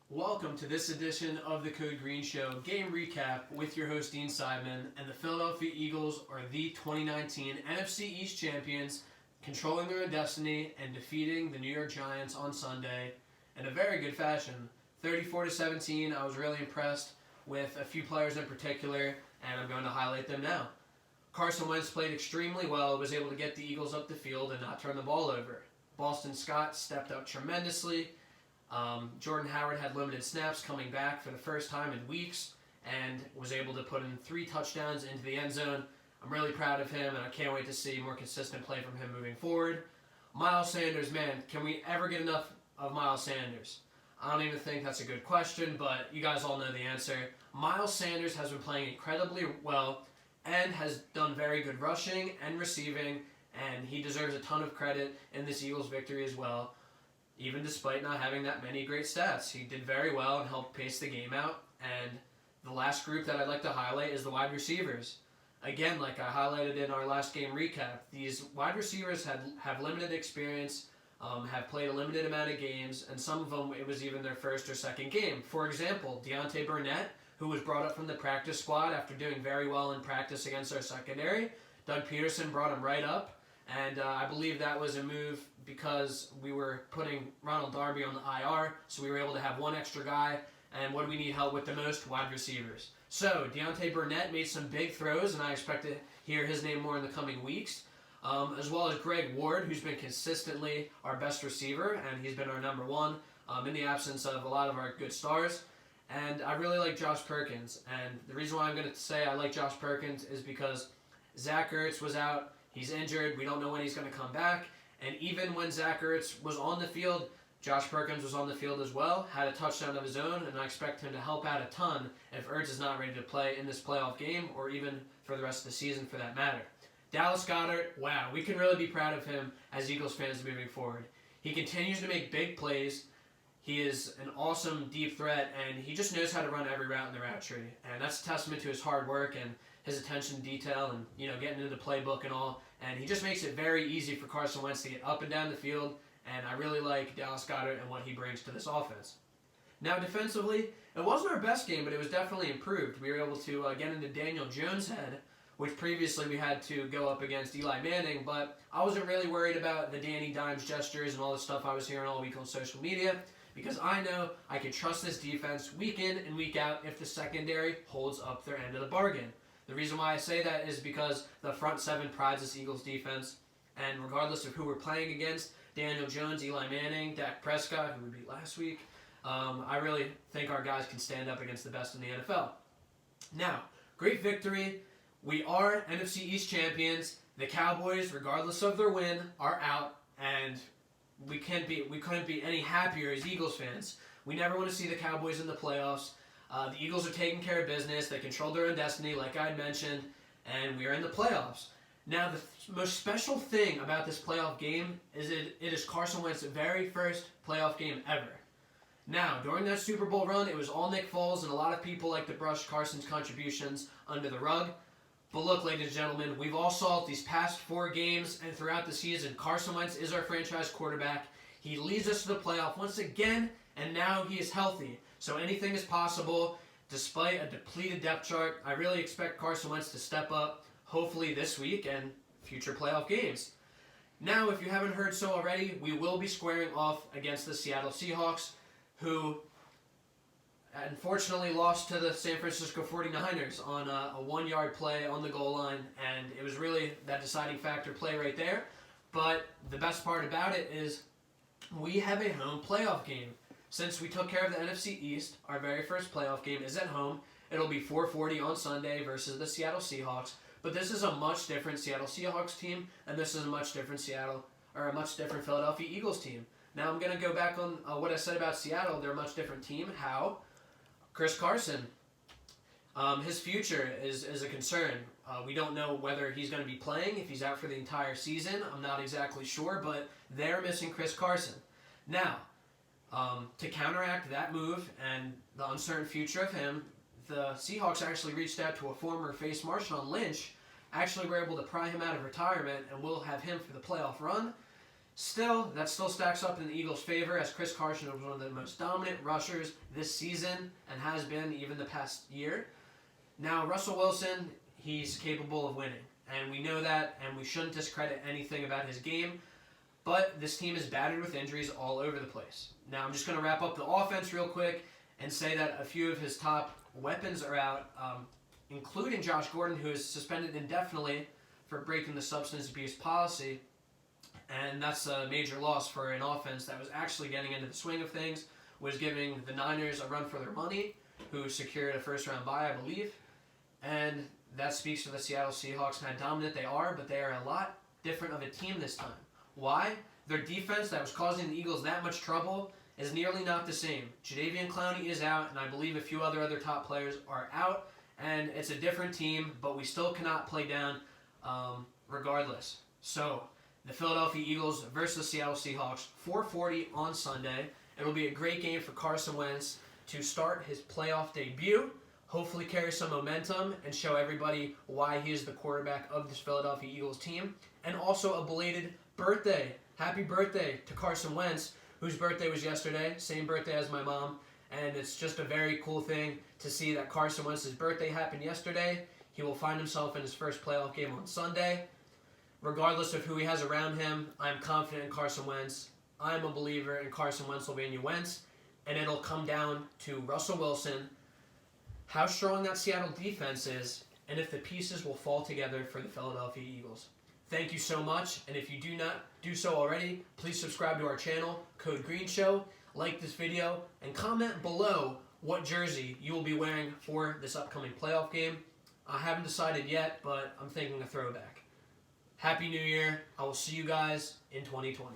Welcome to this edition of the Code Green Show game recap with your host Dean Seidman, and the Philadelphia Eagles are the 2019 NFC East Champions, controlling their own destiny and defeating the New York Giants on Sunday in a very good fashion. 34-17, I was really impressed with a few players in particular, and I'm going to highlight them now. Carson Wentz played extremely well, was able to get the Eagles up the field and not turn the ball over. Boston Scott stepped up tremendously. Jordan Howard had limited snaps coming back for the first time in weeks and was able to put in 3 touchdowns into the end zone. I'm really proud of him, and I can't wait to see more consistent play from him moving forward. Miles Sanders, man, can we ever get enough of Miles Sanders? I don't even think that's a good question, but you guys all know the answer. Miles Sanders has been playing incredibly well and has done very good rushing and receiving, and he deserves a ton of credit in this Eagles victory as well. Even despite not having that many great stats, he did very well and helped pace the game out. And the last group that I'd like to highlight is the wide receivers. Again, like I highlighted in our last game recap, these wide receivers have limited experience, have played a limited amount of games, and some of them it was even their first or second game. For example, Deontay Burnett, who was brought up from the practice squad after doing very well in practice against our secondary. Doug Peterson brought him right up, and I believe that was a move because we were putting Ronald Darby on the IR, so we were able to have one extra guy. And what do we need help with the most? Wide receivers. So Deontay Burnett made some big throws, and I expect to hear his name more in the coming weeks, as well as Greg Ward, who's been consistently our best receiver, and he's been our number one in the absence of a lot of our good stars. And I really like Josh Perkins, and the reason why I'm going to say I like Josh Perkins is because Zach Ertz was out. He's injured. We don't know when he's going to come back. And even when Zach Ertz was on the field, Josh Perkins was on the field as well, had a touchdown of his own, and I expect him to help out a ton if Ertz is not ready to play in this playoff game or even for the rest of the season for that matter. Dallas Goedert, wow, we can really be proud of him as Eagles fans moving forward. He continues to make big plays. He is an awesome deep threat, and he just knows how to run every route in the route tree. And that's a testament to his hard work and his attention to detail and, getting into the playbook and all. And he just makes it very easy for Carson Wentz to get up and down the field. And I really like Dallas Goedert and what he brings to this offense. Now, defensively, it wasn't our best game, but it was definitely improved. We were able to get into Daniel Jones' head, which previously we had to go up against Eli Manning, but I wasn't really worried about the Danny Dimes gestures and all the stuff I was hearing all week on social media, because I know I can trust this defense week in and week out if the secondary holds up their end of the bargain. The reason why I say that is because the front seven prides this Eagles defense, and regardless of who we're playing against, Daniel Jones, Eli Manning, Dak Prescott, who we beat last week, I really think our guys can stand up against the best in the NFL. Now, great victory. We are NFC East Champions. The Cowboys, regardless of their win, are out, and we couldn't be any happier as Eagles fans. We never want to see the Cowboys in the playoffs. The Eagles are taking care of business. They control their own destiny, like I had mentioned, and we are in the playoffs. Now, the most special thing about this playoff game is it is Carson Wentz's very first playoff game ever. Now, during that Super Bowl run, it was all Nick Foles, and a lot of people like to brush Carson's contributions under the rug. But look, ladies and gentlemen, we've all saw it these past 4 games and throughout the season. Carson Wentz is our franchise quarterback. He leads us to the playoff once again, and now he is healthy. So anything is possible. Despite a depleted depth chart, I really expect Carson Wentz to step up, hopefully this week and future playoff games. Now, if you haven't heard so already, we will be squaring off against the Seattle Seahawks, who unfortunately lost to the San Francisco 49ers on a 1-yard play on the goal line, and it was really that deciding factor play right there. But the best part about it is we have a home playoff game. Since we took care of the NFC East, our very first playoff game is at home. It'll be 4:40 on Sunday versus the Seattle Seahawks. But this is a much different Seattle Seahawks team, and this is a much different Philadelphia Eagles team. Now I'm going to go back on what I said about Seattle. They're a much different team. How? Chris Carson. His future is a concern. We don't know whether he's going to be playing, if he's out for the entire season. I'm not exactly sure, but they're missing Chris Carson. Now, to counteract that move and the uncertain future of him, the Seahawks actually reached out to a former face, Marshawn Lynch. Actually, were able to pry him out of retirement, and we'll have him for the playoff run. Still, that still stacks up in the Eagles' favor, as Chris Carson was one of the most dominant rushers this season and has been even the past year. Now, Russell Wilson, he's capable of winning, and we know that, and we shouldn't discredit anything about his game, but this team is battered with injuries all over the place. Now, I'm just going to wrap up the offense real quick and say that a few of his top weapons are out, including Josh Gordon, who is suspended indefinitely for breaking the substance abuse policy. And that's a major loss for an offense that was actually getting into the swing of things, was giving the Niners a run for their money, who secured a first-round bye, I believe. And that speaks to the Seattle Seahawks and how dominant they are, but they are a lot different of a team this time. Why? Their defense that was causing the Eagles that much trouble is nearly not the same. Jadeveon Clowney is out, and I believe a few other top players are out, and it's a different team, but we still cannot play down regardless. So, the Philadelphia Eagles versus the Seattle Seahawks, 4:40 on Sunday. It'll be a great game for Carson Wentz to start his playoff debut, hopefully carry some momentum, and show everybody why he is the quarterback of this Philadelphia Eagles team. And also a belated birthday. Happy birthday to Carson Wentz, whose birthday was yesterday, same birthday as my mom. And it's just a very cool thing to see that Carson Wentz's birthday happened yesterday. He will find himself in his first playoff game on Sunday. Regardless of who he has around him, I'm confident in Carson Wentz. I'm a believer in Carson Wentz, and it'll come down to Russell Wilson, how strong that Seattle defense is, and if the pieces will fall together for the Philadelphia Eagles. Thank you so much, and if you do not do so already, please subscribe to our channel, Code Green Show, like this video, and comment below what jersey you will be wearing for this upcoming playoff game. I haven't decided yet, but I'm thinking a throwback. Happy New Year. I will see you guys in 2020.